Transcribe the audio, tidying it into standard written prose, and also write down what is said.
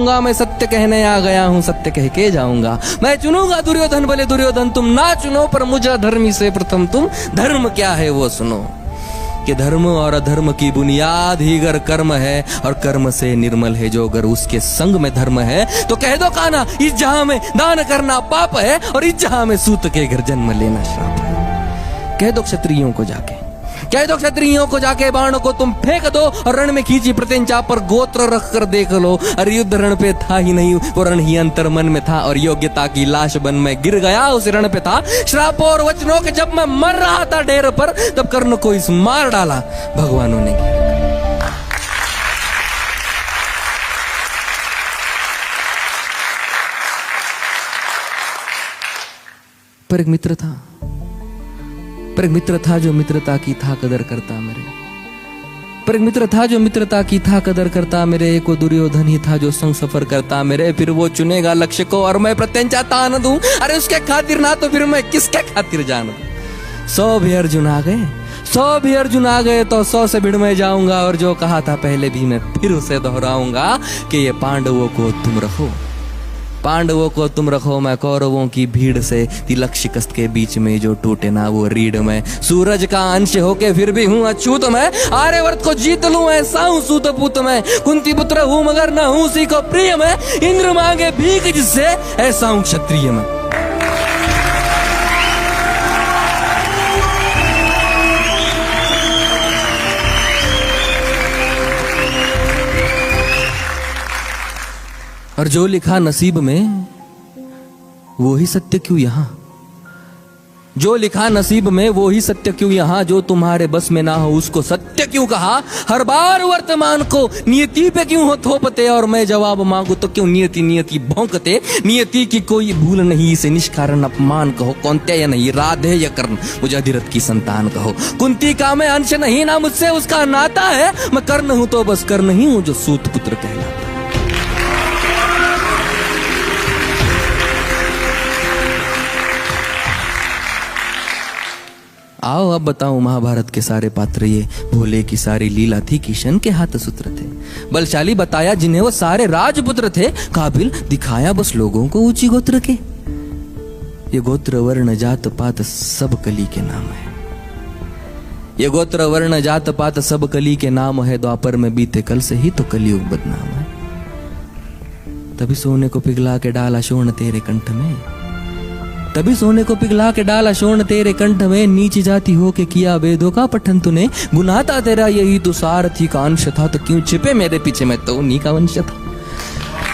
मैं सत्य कहने आ गया हूँ, सत्य कह के जाऊंगा। मैं चुनूंगा दुर्योधन भले दुर्योधन तुम ना चुनो, पर मुझे अधर्मी से प्रथम तुम धर्म क्या है वो सुनो। कि धर्म और अधर्म की बुनियाद ही अगर कर्म है, और कर्म से निर्मल है जो अगर उसके संग में धर्म है, तो कह दो कान्हा इस जहां में दान करना पाप है, और इस जहां में सूत के घर जन्म लेना श्राप है। कह दो क्षत्रियों को जाके, कह दो क्षत्रियों को जाके बाण को तुम फेंक दो, और रण में खींची प्रत्यंचा पर गोत्र रख कर देख लो। अरे युद्ध रण पे था ही नहीं, वो रण ही अंतर मन में था, और योग्यता की लाश बन में गिर गया उस रण पे था। श्राप और वचनों के जब मैं मर रहा था ढेर पर, तब कर्ण को इस मार डाला भगवानों ने। पर एक मित्र था, पर एक मित्र था जो मित्रता की था कदर करता मेरे। पर एक मित्र था जो मित्रता की था कदर करता मेरे। एक वो दुर्योधन ही था जो संग सफर करता मेरे। फिर वो चुनेगा लक्ष्य को और मैं प्रत्यंचा तान दूं। अरे उसके खातिर ना तो फिर मैं किसके खातिर जान दूं। 100 भी अर्जुन आ गए, 100 भी अर्जुन आ गए तो 100 से भिड़ में जाऊंगा। और जो कहा था पहले भी मैं फिर उसे दोहराऊंगा कि ये पांडवों को तुम रखो, पांडवों को तुम रखो, मैं कौरवों की भीड़ से तिलक शिकस्त के बीच में जो टूटे ना वो रीढ़ में। सूरज का अंश होके फिर भी हूँ अछूत मैं, आर्यवर्त को जीत लूं ऐसा हूँ सूत पुत मैं। कुंती पुत्र हूँ मगर न हूँ उसी को प्रिय मैं, इंद्र मांगे भीख जिससे ऐसा हूँ क्षत्रिय मैं। और जो लिखा नसीब में वो ही सत्य क्यों यहाँ, जो लिखा नसीब में वो ही सत्य क्यों यहाँ। जो तुम्हारे बस में ना हो उसको सत्य क्यों कहा। हर बार वर्तमान को नियति पे क्यों हो थोपते, और मैं जवाब मांगू तो क्यों नियति नियति भौंकते। नियति की कोई भूल नहीं, इसे निष्कारण अपमान कहो। कौन्तेय या नहीं, राधे या कर्ण, मुझे अधिरथ की संतान कहो। कुंती का मैं अंश नहीं, ना मुझसे उसका नाता है। मैं कर्ण हूं तो बस कर्ण ही हूं जो सूत पुत्र कहलाता। आओ अब बताऊं महाभारत के सारे पात्र ये, भोले की सारी लीला थी, किशन के हाथ सूत्र थे। बलशाली बताया जिन्हें वो सारे राजपुत्र थे, काबिल दिखाया बस लोगों को ऊंची गोत्र के। ये गोत्र वर्ण जात पात सब कली के नाम है, ये गोत्र वर्ण जात पात सब कली के नाम है। द्वापर में बीते कल से ही तो कलयुग बदनाम है। तभी सोने को पिघला के डाला शोण तेरे कंठ में, तभी सोने को पिघला के डाला शोण तेरे कंठ में। नीच जाति हो के किया वेदों का पठन तूने, गुनाह था तेरा यही तो सारथी का अंश था। तो क्यों छिपे मेरे पीछे, मैं तो उन्हीं का वंश था।